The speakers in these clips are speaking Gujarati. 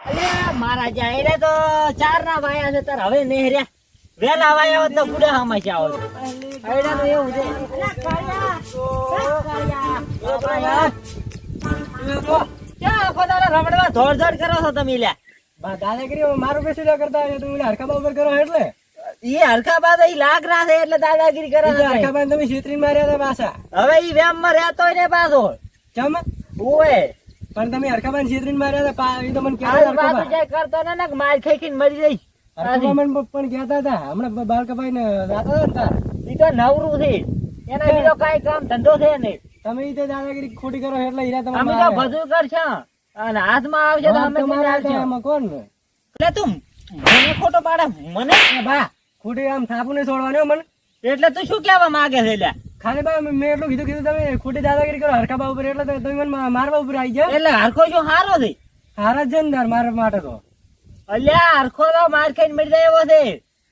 અલ્યા મારા જાયરે તો 4 ના વાયા છે તાર હવે નેહર્યા વેલા વાયા હોત તો ગુડા હમાશા હોત આયડા તો એવું છે અલ્યા કાળિયા ક્યાં આખો દાડો રમડવા ધોડ કરો છો તમે લ્યા દાદાગીરી મારું બેસી કરતા હોય તું હરખા બાબર કરો એટલે ઈ હરખા બાદ ઈ લાગ ના છે એટલે દાદાગીરી કરે છે હરખા બાદ તમે છેતરી માર્યા હતા પાછા હવે ઈ વેમ માં રહેતો ને પાછો ચમ ઓય પણ તમે હરખા બાદ છેતરી માર્યા હતા એ તો મને હાલ વાત જાય કરતો ને માર ખાઈ ખાઈને મરી જઈશ હરખા બાદ પણ કહેતા હતા હમણાં બાળકાભાઈ ને રાતા હતા ઈ તો નવરું છે એના બીજો કઈ કામ ધંધો છે નહીં તમે ઈ તો દાદાગીરી ખોટી કરો એટલે હીરા તમે અમે તો બધું કરશે અને હાથમાં આવશે તો અમે આમાં કોણ એટલે તું મને ખોટો પાડે મને બા ખોટી આમ થાપુ ને છોડવાનો મને એટલે તું શું કહેવા માંગે છે લ્યા ખાલી બા મેં એટલું કીધું તમે ખોટી દાદાગીરી કરો હરખા બા ઉપર એટલે તમે મને મારવા ઉપર આવી ગયા એટલે હરખો શું હારો છે હારા જ છે ને મારા માટે તો અલ્યા હરખો તો માર ખાઈને મરી જાય એવો છે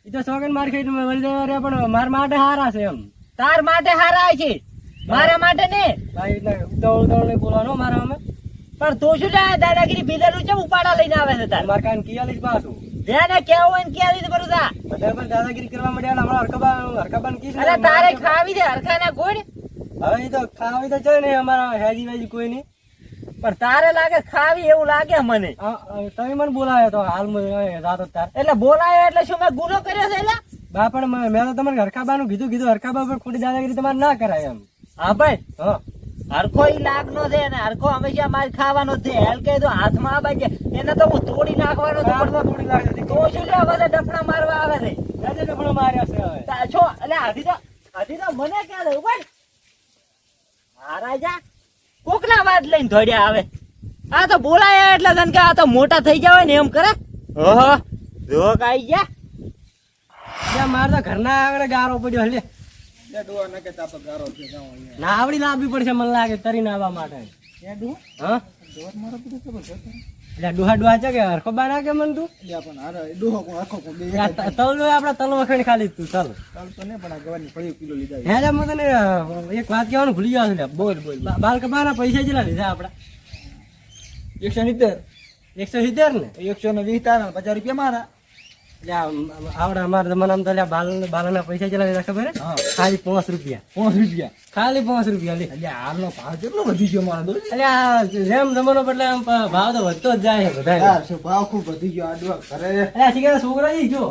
એ તો સોગન માર ખાઈને મરી જાય પણ મારા માટે હારા છે એમ તાર માટે હારા છે મારા માટે ને ભાઈ એટલે ઉતાવળ નહીં બોલવાનો મારા અમે પણ તું શું લ્યા દાદાગીરી પીધેલું છે ઉપાડા લઈને આવે છે તાર મારા કાન કિયાલીસ પાછું જેને કેવું હોય ને ક્યાં કરું તા બધા પણ દાદાગીરી કરવા માંડ્યા હમણાં હરકાબા ને કીધું અરે તારે ખાવી દે હરખા ના ગોળ હવે એ તો ખાવી તો છે ને અમારા હેજી વેજી કોઈ નહીં પણ તારે લાગે ખાવી એવું લાગે મને તમે મને બોલાયો તો હાલ રાત તાર એટલે બોલાયો એટલે શું મેં ગુનો કર્યો છે એટલે બા પણ મેં તો તમારે હરકાબા નું કીધું હરકાબા પર ખોટી દાદાગીરી તમારે ના કરાય એમ હા ભાઈ હા હરખો ઈ લાગ નો છે ને હરખો હંમેશા માર ખાવાનો છે હેલ કે તો હાથમાં આવે છે એને તો હું તોડી નાખવાનો તો થોડી લાગે છે તો શું લે બધા ડફણા મારવા આવે છે રાજે ડફણો માર્યા છે હવે છો એટલે આધી તો મને ક્યાં દઉં ભાઈ હા રાજા કોકના વાત લઈને ધોડ્યા આવે આ તો બોલાયા એટલે તને કે આ તો મોટા થઈ જાય ને એમ કરે ઓહો જો કાઈ ગયા મારે તો ઘરના આગળ ગારો પડ્યો હલે નાવડી લાવવી પડશે મને લાગે તરીને આવવા માટે હા એટલે ડોહા ડોહા છે કે હરખો બા નાખે મને તું તલ આપડે તલ વખણ ખાલી તું તલ હે હું તને એક વાત કહેવાનું ભૂલી ગયો છે બોલ બોલ બાલ કબાના પૈસા કેટલા લીધા આપડા 170 ને 120 50 રૂપિયા મારા આવડે અમારે જમાનામાં તો બાલાના પૈસા કેટલા લીધા ખબર ખાલી 5 રૂપિયા ખાલી 5 રૂપિયા લે હાલનો ભાવ કેટલો વધી ગયો મારા દોસ્ત એટલે જેમ જમાનો બદલે આમ ભાવ તો વધતો જ જાય છે બધા ભાવ ખૂબ વધી ગયો આડવા ઘરે એટલે શીખે છોકરા ઈ જો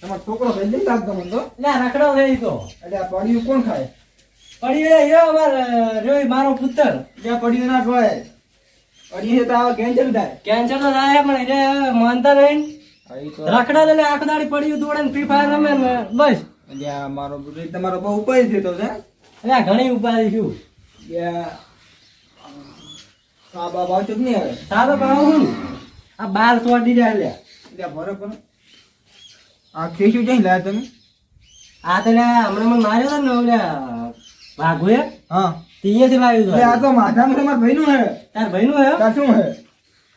તમારો છોકરો કઈ નહીં લાગતો મને તો એટલે રખડો થઈ તો એટલે આ પડ્યું કોણ ખાય પડી અમાર મારો પુત્ર ત્યાં પડ્યું ના ખવાય પડ્યું તો આ કેન્સર થાય કેન્સર તો થાય પણ એને માનતા નહીં રખડા લે આખો દાડી પડ્યું દોડે ને ફ્રી ફાયર રમે ને બસ મારો તમારો બહુ ઉપાય થયો છે એટલે ઘણી ઉપાધિ શું બાબા બાવ ચૂક નહીં આવે સારો ભાવ હું આ બાર તોડી રહ્યા લે બરોબર આ ખેસું જઈ લાયા તમે આ તો હમણાં મને માર્યો હતો ને ઓલા ભાગુએ હા ત્યાંથી લાવ્યું હતું આ તો માથામાં તમારા ભાઈનું હે તાર ભાઈનું હે તાર શું હે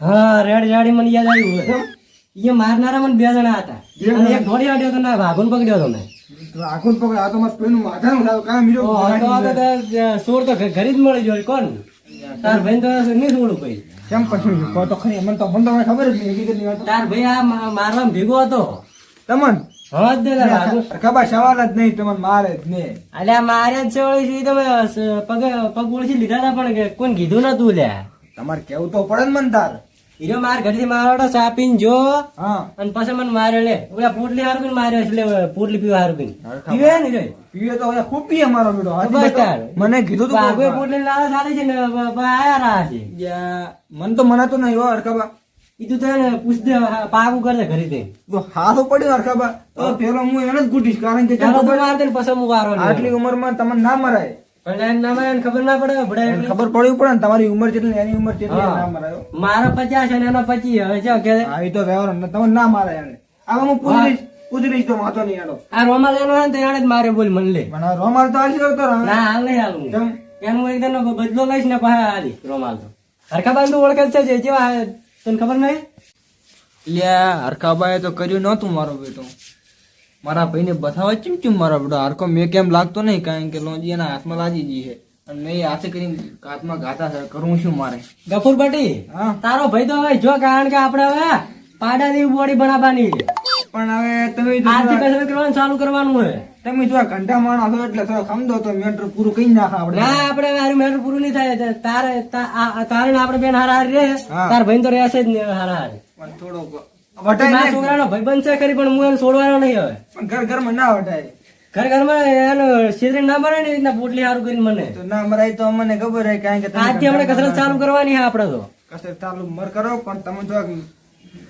હા રેડ જાડી મને યાદ આવ્યું એ મારનારા મને 2 જણા હતા અને એક ઘોડી આડ્યો હતો ને ભાગુન પકડ્યો હતો મેં આખું પકડ આ તો મારા ભાઈનું માથાનું લાવ કામ મીરો સોર તો ઘરે જ મળી જોઈ કોણ તાર ભાઈ તો નહીં છોડું ભાઈ કેમ પછી કહો તો ખરી મને તો ખબર જ નહીં કીધું વાત તાર ભાઈ આ મારવા ભેગો હતો તમન હા જ દે ખબર સવાલ જ નહીં તમને મારે જ નહીં એટલે આ માર્યા જ છે વળી તમે પગ ઓળખી લીધા હતા પણ કોઈને કીધું નતું લ્યા તમારે કેવું તો પડે ને મન તાર હીરો માર ઘરથી મારો સાપીને જો હા અને પછી મને માર્યો લે ઓલા પોટલી હારું માર્યો એટલે પોટલી પીવા હારું પીવે ને રે પીવે તો હવે ખૂબ પીએ મારો બેટો બસ તાર મને કીધું તો આગળ પોટલી લાવા સારી છે ને આયા રહા છે મન તો મનાતો નહીં હો હરકાબા કીધું તો ને પૂછ દે પાકું કરજે ઘરે તે તો હાથો પડ્યો હરકાબા તો પેલો હું એને જ ગુટીશ કારણ કે ચાલો તો માર દે ને પછી હું વારો આટલી ઉંમરમાં તમને ના મરાય પણ એમ ના મને ખબર ના પડે ભડાય ખબર પડવી પડે ને તમારી ઉંમર કેટલી એની ઉંમર કેટલી ના મરાયો મારો 50 અને એનો 25 હવે જો કે આ તો વ્યવહાર તમને ના મારે એને આવા હું પૂછી લઈશ તો વાંધો નહીં આનો આ રોમાલ એનો હે ને તો એને જ મારે બોલ મન લે મને રોમાલ તો હાલી કરતો રહે ના હાલ નહીં હાલું એનું એકદમ બદલો લઈશ ને પછી હાલી રોમાલ તો હરખા બાંધુ ઓળખે છે જેવા તને ખબર નહીં લ્યા હરખાબાએ તો કર્યું નતું મારો બેટો મારા ભાઈને બતાવવા ચીમ મારા બેટો હરખો મેં કેમ લાગતો નહીં કારણ કે લોજી એના હાથમાં લાગી ગઈ છે અને મેં હાથે કરીને કાચમાં ગાતા છે કરું શું મારે ગફુર બટી હા તારો ભાઈ તો હવે જો કારણ કે આપણે હવે પાડા જેવી બોડી બનાવવાની છે. પણ હવે તમે આજથી કસરત કરવાનું ચાલુ કરવાનું છે. તમે જો ઘંટા માણસ છો એટલે થોડો સમજો તો મેટર પૂરું કરી નાખા આપણે ના આપણે હારું મેટર પૂરું નહીં થાય તારે ને આપણે બેન હારા હારી રે હા. તાર ભાઈ તો રહેશે જ નહીં હારા હારી. પણ થોડો વટાય મારા નહીં. છોકરાનો ભાઈ બનશે ખરી પણ હું એને છોડવાનો નહીં હવે. પણ ઘરમાં ના વટાય ઘરમાં એનો છેતરી ના મરે ને એ રીતના પોટલી હારું કરીને મને તો ના મરાય તો અમને ખબર હે કારણ કે તમે આજથી આપણે કસરત ચાલુ કરવાની છે આપણે તો. કસરત ચાલુ મર કરો પણ તમે જો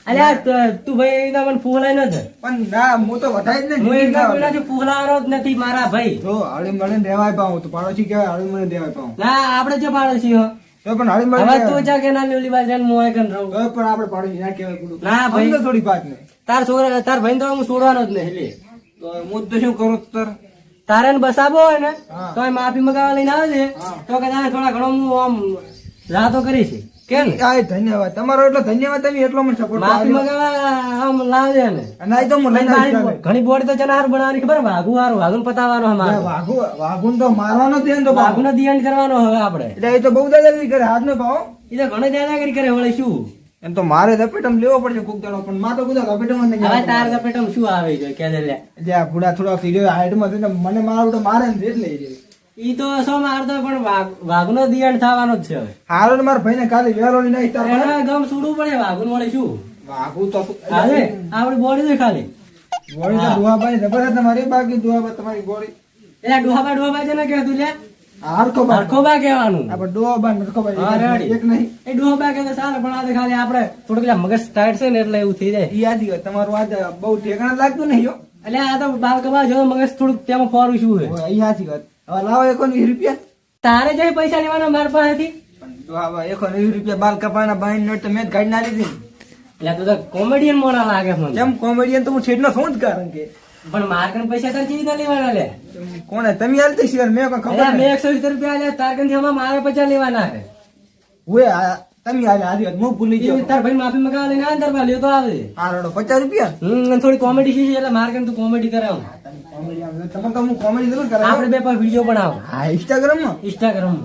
અલ્યા તું ભાઈ એના મને ફૂલાય નથી. પણ ના હું તો વટાય જ હું નહીં એકલા કોઈનાથી ફૂલાવાનો જ નથી મારા ભાઈ. જો હળી મળીને રહેવાય પાઉં તો પાડોશી કહેવાય હળી મળીને રહેવાય પાઉં ના આપણે જે પાડોશી હો તો પણ હળી હવે મળીને તું જા કે ના ઓલી બાજુ જઈને મોય કરીને રહું. તો પણ આપણે પાડોશી ના કહેવાય પૂરું ના ભાઈ. સમજો થોડી વાત ને તાર છોકરા તાર ભાઈ તો હું છોડવાનો જ નહીં લે. તો હું તો શું કરું તર તારે ને બસાબો હોય ને હા. તો એ માફી મગાવવા લઈને આવે છે હા. તો કે તારે થોડા ઘણો હું આમ રાતો કરીશ કેમ આ ધન્યવાદ તમારો એટલો ધન્યવાદ તમે એટલો મને સપોર્ટ માફી મગાવવા આમ લાવજે ને અને આ તો હું લઈને આવીશ મારી ઘણી બોડી તો ચના હારું બનાવવાની ખબર વાઘુ હારું વાઘુને પતાવવાનો હવે. અમારે વાઘુન તો મારવાનો છે ને તો બાપુ. વાઘુનો દિયાણ કરવાનો હવે આપણે એટલે એ તો બહુ દાદાગીરી કરે હાથ નો ભાવ એ તો ઘણો દાદાગીરી કરે વળે શું એમ તો મારે ઝપેટમ લેવો પડશે કોક દાડો પણ માં તો બધા ઝપેટમ જ નહીં હવે આવતો. તાર ઝપેટમ શું આવે છે કે લે એટલે આ ભૂડા થોડા ફીર્યો હાઈટમાં થઈને મને મારું તો મારે ને એટલે ઈ રહ્યો. ઈ તો શું મારતો પણ વાઘનો દિયાણ થવાનો જ છે હવે હારો ને મારા ભાઈને કાલે વેરો લઈને આવી તાર પાસે. એના ગમ છોડવું પડે વાઘુન વળે શું વાઘુ તો હવે આપડી બોડી તો ખાલી ગોળી તો દુહાભાઈ જબરદસ્ત તમારી બાકી દુહાભાઈ તમારી ગોળી એટલે ડોહાબા છે ને કે તું લે હારખો બા હરખોબા કહેવાનું આપણે ડોહાબા ને હા, હરખોબા રેડી. એક નહીં એ ડોહાબા કે તો ચાલે પણ આ તો ખાલી આપણે થોડુંક પેલા મગજ ટાઈટ છે ને એટલે એવું થઈ જાય ઈ યાદ હોય તમારું આજ બહુ ઠેકાણા લાગતું નહીં હો એટલે આ તો બાલ કબા જો મગજ થોડુંક તેમાં ફોરું શું છે ઈ સાચી વાત હવે લાવો 21 રૂપિયા તારે જે પૈસા લેવાના મારા પાસેથી પણ દુહાબા 21 રૂપિયા બાલ કપાના બાઈ નોટ તો મેં જ કાઢી ના લીધી ને. એટલે તું તો કોમેડિયન મોડા લાગે મને જેમ કોમેડિયન તો હું છેડનો છું જ કારણ કે પણ માર કન પૈસા તાર ચીવી લેવાના લે કોણે તમે હાલતી શેર મેં કોઈ ખબર અરે નહીં. મેં 120 રૂપિયા લે તાર કન થી મારે પૈસા લેવાના છે ઓએ આ તમે હાલે આજી વાત હું ભૂલી એ ગયો તાર ભાઈ માફી મગાવા લઈને અંદર માં લ્યો તો આવે આ રડો 50 રૂપિયા અને થોડી કોમેડી શીખી એટલે માર કન તું કોમેડી કરાવ કોમેડી આવે તમે તો હું કોમેડી જરૂર કરે આપણે બે પર વિડીયો બનાવો હા ઇન્સ્ટાગ્રામ માં ઇન્સ્ટાગ્રામ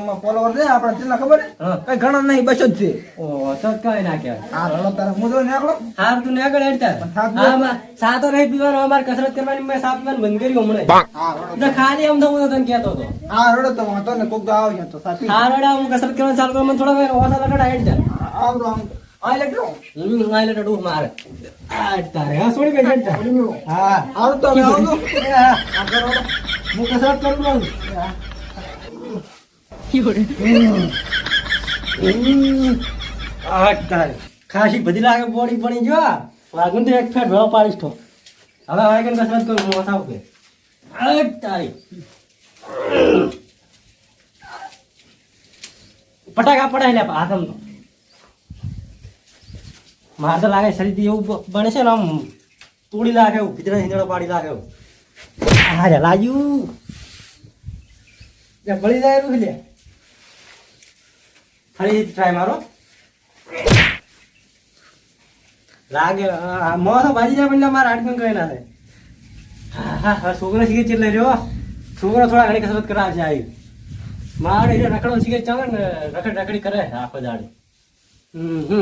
માં ફોલોવર છે આપણા કેટલા ખબર હે? હા. કઈ ઘણા નહીં બસ જ છે ઓ તો કઈ ના કહેવાય આ રડો તારા મુદો નાખલો હાર તું ને આગળ હેડતા સાત હા સાતો નહીં પીવાનો અમારે કસરત કરવાની મેં સાત પીવાનું બંધ કર્યું હમણાં આ રડો તો ખાલી આમ તો હું તને કહેતો હતો આ રડો તો વાંધો ને કોક તો આવ્યો તો સાચી હા રડા હું કસરત કરવાનું ચાલુ કરું મને થોડા ઓછા લગડા હેડતા આવડો આમ આ લેટો આલે તો ડૂબ મારે હેડતા રે હા છોડી ગઈ હેડતા હા આવડો તો હવે આવડો આ કરો હું કસરત કરું છું ખાસી બધી લાગે બોડી પડી જો વાગું તો એક ફેર ભાવ પાડીશ તો હવે વાગન કસરત કરું મોસ આવ કે તારી પટાકા પડાય લે આદમ તો મારે તો લાગે શરીર એવું બને છે ને આમ તોડી લાગે એવું ભીતરા હિંદડો પાડી લાગે એવું હા રે લાજુ બળી જાય એવું લે ફરી ટ્રાય મારો લાગે મોસો ભાજી જાય પણ મારા હાડકન કઈ ના થાય હા હા છોકરો શીખે ચેટલે રહ્યો છોકરો થોડા ઘણી કસરત કરાવશે આવી મારે એ રખડો શીખે ચાલે ને રખડી કરે આખો દાડી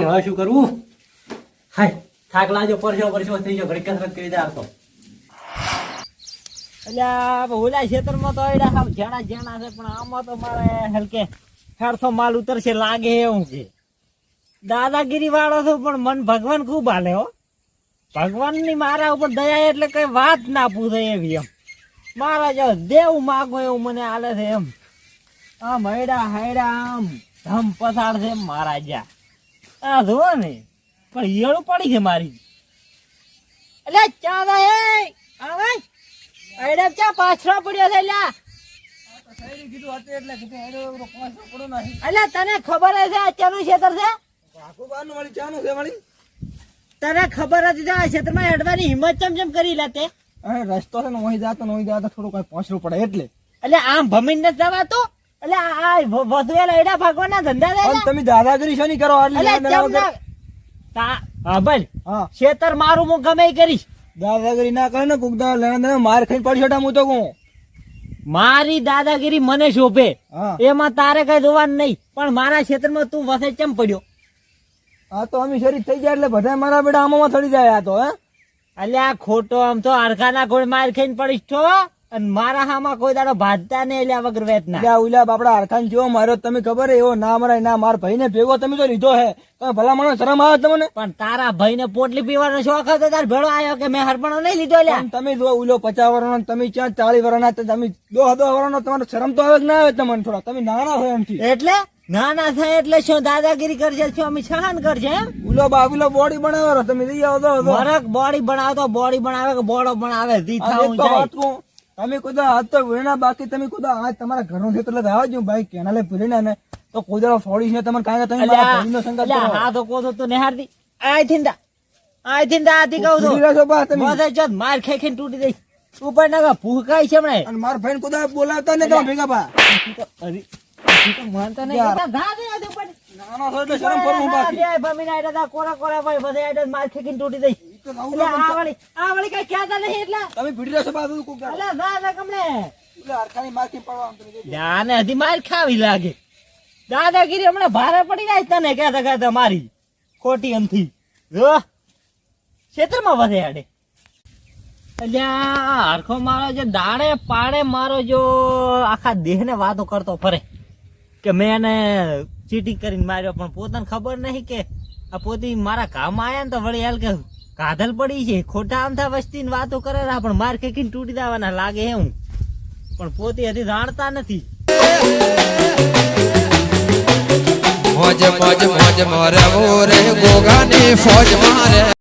હવે શું કરવું હાય થાક લાજો પરસો થઈ ગયો ઘડી કસરત કરી દે આવતો એટલે ઓલા ખેતરમાં તો એડા હાવ જાણા જાણા છે પણ આમાં તો મારે હલકે હેરથો માલ ઉતરશે લાગે એવું છે દાદાગીરી વાળો છું પણ મન ભગવાન ખૂબ હાલે હો ભગવાન ની મારા ઉપર દયા એટલે કઈ વાત ના પૂછે એવી એમ મારા જો દેવ માગો એવું મને હાલે છે એમ આમ હૈડા હૈડા આમ ધમ પસાડ છે મારા જ્યાં આ જુઓ ને પણ ઈયળું પડી છે મારી એટલે ચાંદા હે આવે હૈડા ચા પાછળ પડ્યો છે લ્યા એટલે તને ખબર છે આ ચાનું ક્ષેત્ર છે તને ખબર હતી આ ક્ષેત્રમાં હેડવાની હિંમત ચમ કરી લે તે રસ્તો છે ને ઓહી જાતો થોડું કઈ પહોંચવું પડે એટલે એટલે આમ ભમીને નથી જવાતું એટલે આ વધુ એડા ભાગવાના ધંધા છે પણ તમે દાદાગીરી શોની કરો એટલે ચમ ના હા ભાઈ હા ક્ષેત્ર મારું હું ગમે ઈ કરીશ દાદાગીરી ના કરે ને કોક દા લેણા દેણા માર ખાઈને પડશે હું તો કહું મારી દાદાગીરી મને શોભે હા એમાં તારે કઈ જોવાનું નહીં, પણ મારા ક્ષેત્રમાં તું વસે ચમ પડ્યો? આ તો અમે શરીર થઈ જાય એટલે બધા મારા બેટા આમાં થડી જાય આ તો હે અલ્યા ખોટો આમ તો હરખાના કોઈ માર ખાઈને પડીશ છો, અને મારા હામાં કોઈ દાડો ભાજતા ને એટલે વગર વેતના. એટલે ઉલા બાપડા હરખાન જેવો માર્યો તમે ખબર હે એવો ના મરાય ના માર ભાઈ ને ભેગો તમે તો લીધો હે તમે ભલા માણસ શરમ આવે તમને પણ તારા ભાઈ ને પોટલી પીવાનો શોખ હતો તાર ભેળો આવ્યો કે મેં હરપણો નહીં લીધો લ્યા. પણ તમે જો ઉલો 50 વર્ષનો ને તમે ક્યાં 40 વર્ષના તો તમે 10 વર્ષનો તમારે શરમ તો આવે કે ના આવે તમને થોડા તમે નાના હોય એમથી એટલે નાના થાય એટલે શું દાદાગીરી કરશે, શું અમે સહન કરશે એમ? ઉલો બાબુલો બોડી બનાવો તમે લઈ આવો તો મરક બોડી બનાવતો બોડી બનાવે કે બોડો બનાવે જી આ થાવું એક તો જાય. વાત કહું, તમે કુદા હાથ તો વેણા બાકી તમે કુદા હાથ તમારા ઘરનો છે એટલે આવજો ભાઈ કેનાલે પૂરીને ને તો કુદરો ફોડી છે તમને કાંઈ તમે મારા ભાઈનો સંગાત અલ્યા, કરો હા તો કહો તો નેહારતી આઈ થિંદા આથી કહું પૂરી છું રહ્યો બા તમે બધે જ માર ખાઈ ખાઈને તૂટી જઈશ. ઉપર ના ભૂખાય છે હમણાં. અને મારા ભાઈને કુદા બોલાવતા ને તમે ભેગા બા અરે, તું તો માનતા નહીં. યાર. ધા દે આ ઉપર. નાનો છો એટલે શરમ કરવું બાકી આ ભમીને આયડા તા કોરા કોરા ભાઈ બધે આયડા માર ખાઈને તૂટી જઈશ. ઈ તો રાહુલ એટલે આ વળી કઈ કહેતા નહીં એટલે. તમે ભીડી રહેશો બા બધું કોક દાડો. અલ્યા, ના કમલે. એટલે હરખાની મારકી પડવાનું તમે જોજો. જાને હજી માર ખાવી લાગે. દાદાગીરી હમણાં ભારે પડી જાય તને કહેતા કહેતા મારી ખોટી એમથી જો ક્ષેત્રમાં વધે આડે. અલ્યા હરખો મારો જે દાડે પાડે મારો જો આખા દેહને વાતો કરતો ફરે કે મેં એને ચીટિંગ કરીને માર્યો, પણ પોતાને ખબર નહીં કે આ પોતી મારા કામ આયા ને તો વળી હાલ કે કાધલ પડી છે ખોટા આમથા વસ્તી વાતો કરે રા, પણ માર ખેંચીને તૂટી દેવાના લાગે હું, પણ પોતી હજી જાણતા નથી. મોજ મોજ મોજ મોરે મોરે ગોગાની ફોજ મારે